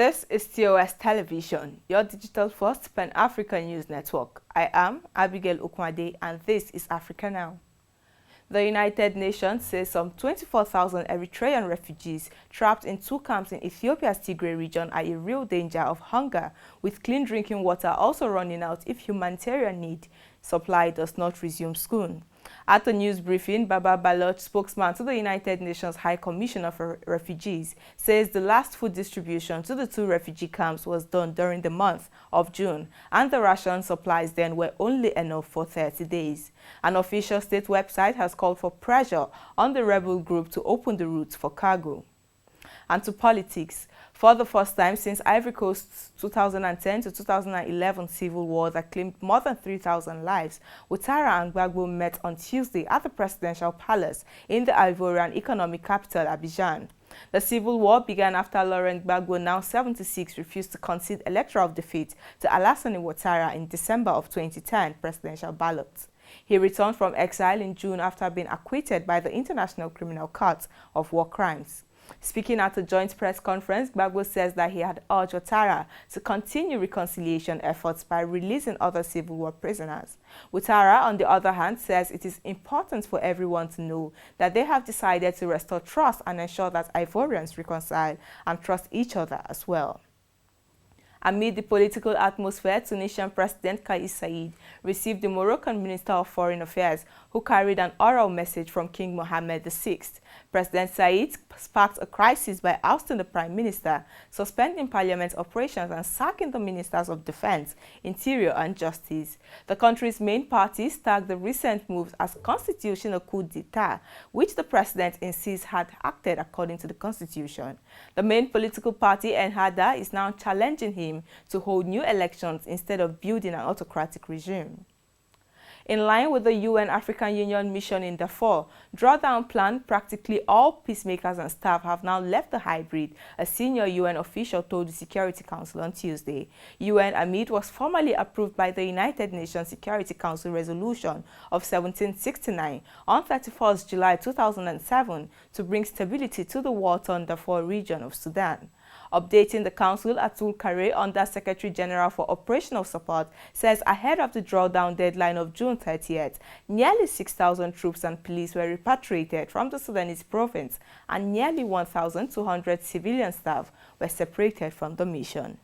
This is TOS Television, your digital-first Pan-African news network. I am Abigail Okwade, and this is Africa Now. The United Nations says some 24,000 Eritrean refugees trapped in 2 camps in Ethiopia's Tigray region are in real danger of hunger, with clean drinking water also running out if humanitarian need supply does not resume soon. At the news briefing, Baba Baloch, spokesman to the United Nations High Commissioner for Refugees, says the last food distribution to the 2 refugee camps was done during the month of June, and the ration supplies then were only enough for 30 days. An official state website has called for pressure on the rebel group to open the routes for cargo. And to politics. For the first time since Ivory Coast's 2010 to 2011 civil war that claimed more than 3,000 lives, Ouattara and Gbagbo met on Tuesday at the presidential palace in the Ivorian economic capital, Abidjan. The civil war began after Laurent Gbagbo, now 76, refused to concede electoral defeat to Alassane Ouattara in December of 2010 presidential ballot. He returned from exile in June after being acquitted by the International Criminal Court of war crimes. Speaking at a joint press conference, Gbagbo says that he had urged Ouattara to continue reconciliation efforts by releasing other civil war prisoners. Ouattara, on the other hand, says it is important for everyone to know that they have decided to restore trust and ensure that Ivorians reconcile and trust each other as well. Amid the political atmosphere, Tunisian President Kais Saied received the Moroccan Minister of Foreign Affairs, who carried an oral message from King Mohammed VI. President Saied sparked a crisis by ousting the Prime Minister, suspending Parliament's operations and sacking the Ministers of Defense, Interior and Justice. The country's main parties tagged the recent moves as constitutional coup d'etat, which the president insists had acted according to the constitution. The main political party, Ennahda, is now challenging him to hold new elections instead of building an autocratic regime. In line with the UN African Union mission in Darfur drawdown plan, practically all peacemakers and staff have now left the hybrid, a senior UN official told the Security Council on Tuesday. UN AMID was formally approved by the United Nations Security Council resolution of 1769 on 31st July 2007 to bring stability to the war-torn Darfur region of Sudan. Updating the Council, Atul Kare, Under Secretary General for Operational Support, says ahead of the drawdown deadline of June 30th, nearly 6,000 troops and police were repatriated from the Sudanese province and nearly 1,200 civilian staff were separated from the mission.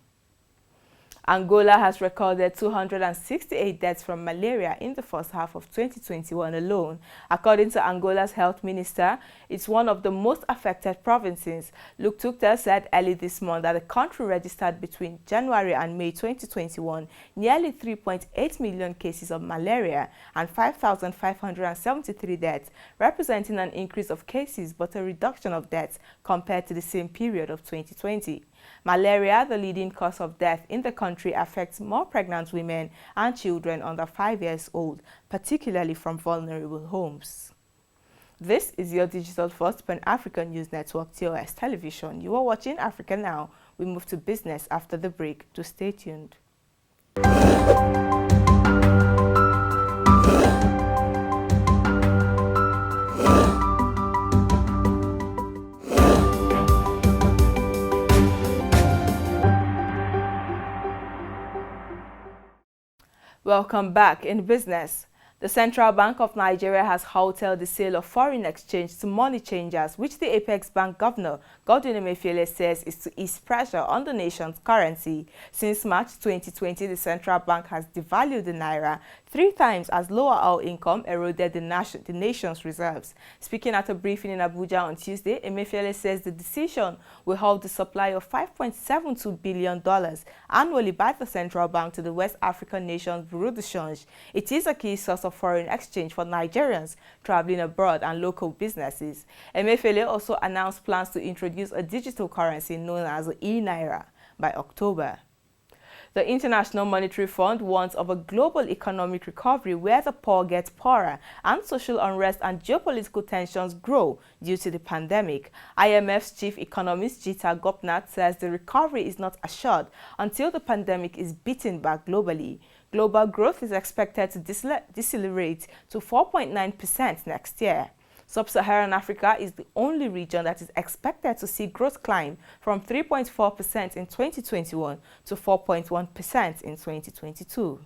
Angola has recorded 268 deaths from malaria in the first half of 2021 alone. According to Angola's health minister, it's one of the most affected provinces. Luke Tukta said early this month that the country registered between January and May 2021 nearly 3.8 million cases of malaria and 5,573 deaths, representing an increase of cases but a reduction of deaths compared to the same period of 2020. Malaria, the leading cause of death in the country, affects more pregnant women and children under 5 years old, particularly from vulnerable homes. This is your digital-first Pan-African news network, TOS Television. You are watching Africa Now. We move to business after the break. To stay tuned. Welcome back. In business. The Central Bank of Nigeria has halted the sale of foreign exchange to money changers, which the Apex Bank Governor, Godwin Emefiele, says is to ease pressure on the nation's currency. Since March 2020, the Central Bank has devalued the Naira 3 times as lower oil income eroded the nation's reserves. Speaking at a briefing in Abuja on Tuesday, Emefiele says the decision will halt the supply of $5.72 billion annually by the Central Bank to the West African nation's bureau de change. It is a key source of foreign exchange for Nigerians traveling abroad and local businesses. Emefiele also announced plans to introduce a digital currency known as the e-Naira by October. The International Monetary Fund warns of a global economic recovery where the poor get poorer and social unrest and geopolitical tensions grow due to the pandemic. IMF's chief economist Jita Gopnath says the recovery is not assured until the pandemic is beaten back globally. Global growth is expected to decelerate to 4.9% next year. Sub-Saharan Africa is the only region that is expected to see growth climb from 3.4% in 2021 to 4.1% in 2022.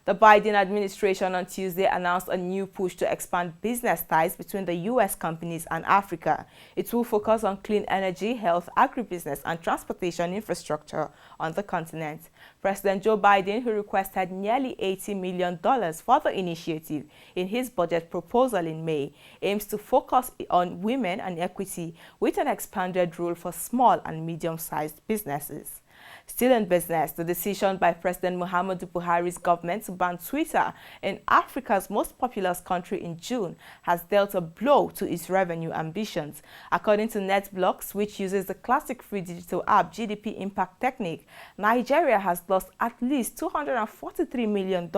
The Biden administration on Tuesday announced a new push to expand business ties between the U.S. companies and Africa. It will focus on clean energy, health, agribusiness, and transportation infrastructure on the continent. President Joe Biden, who requested nearly $80 million for the initiative in his budget proposal in May, aims to focus on women and equity with an expanded role for small and medium-sized businesses. Still in business, the decision by President Muhammadu Buhari's government to ban Twitter in Africa's most populous country in June has dealt a blow to its revenue ambitions. According to NetBlocks, which uses the classic free digital app GDP impact technique, Nigeria has lost at least $243 million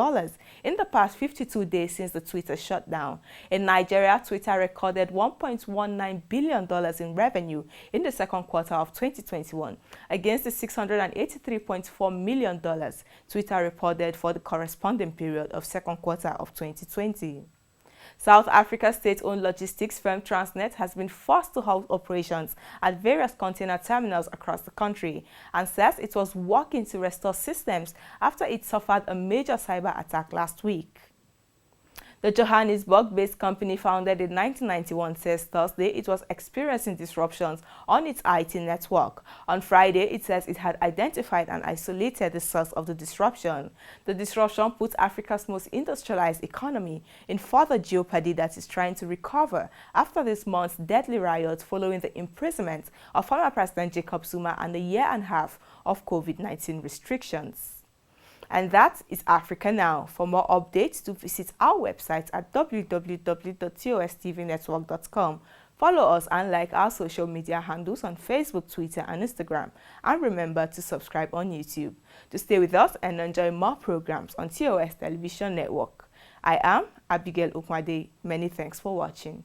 in the past 52 days since the Twitter shutdown. In Nigeria, Twitter recorded $1.19 billion in revenue in the second quarter of 2021 against the $683.4 million Twitter reported for the corresponding period of second quarter of 2020. South Africa's state-owned logistics firm Transnet has been forced to halt operations at various container terminals across the country and says it was working to restore systems after it suffered a major cyber attack last week. The Johannesburg-based company, founded in 1991, says Thursday it was experiencing disruptions on its IT network. On Friday, it says it had identified and isolated the source of the disruption. The disruption puts Africa's most industrialized economy in further jeopardy that is trying to recover after this month's deadly riot following the imprisonment of former President Jacob Zuma and a year and a half of COVID-19 restrictions. And that is Africa Now. For more updates, do visit our website at www.TOS TVNetwork.com. Follow us and like our social media handles on Facebook, Twitter, and Instagram. And remember to subscribe on YouTube to stay with us and enjoy more programs on TOS Television Network. I am Abigail Ukmade. Many thanks for watching.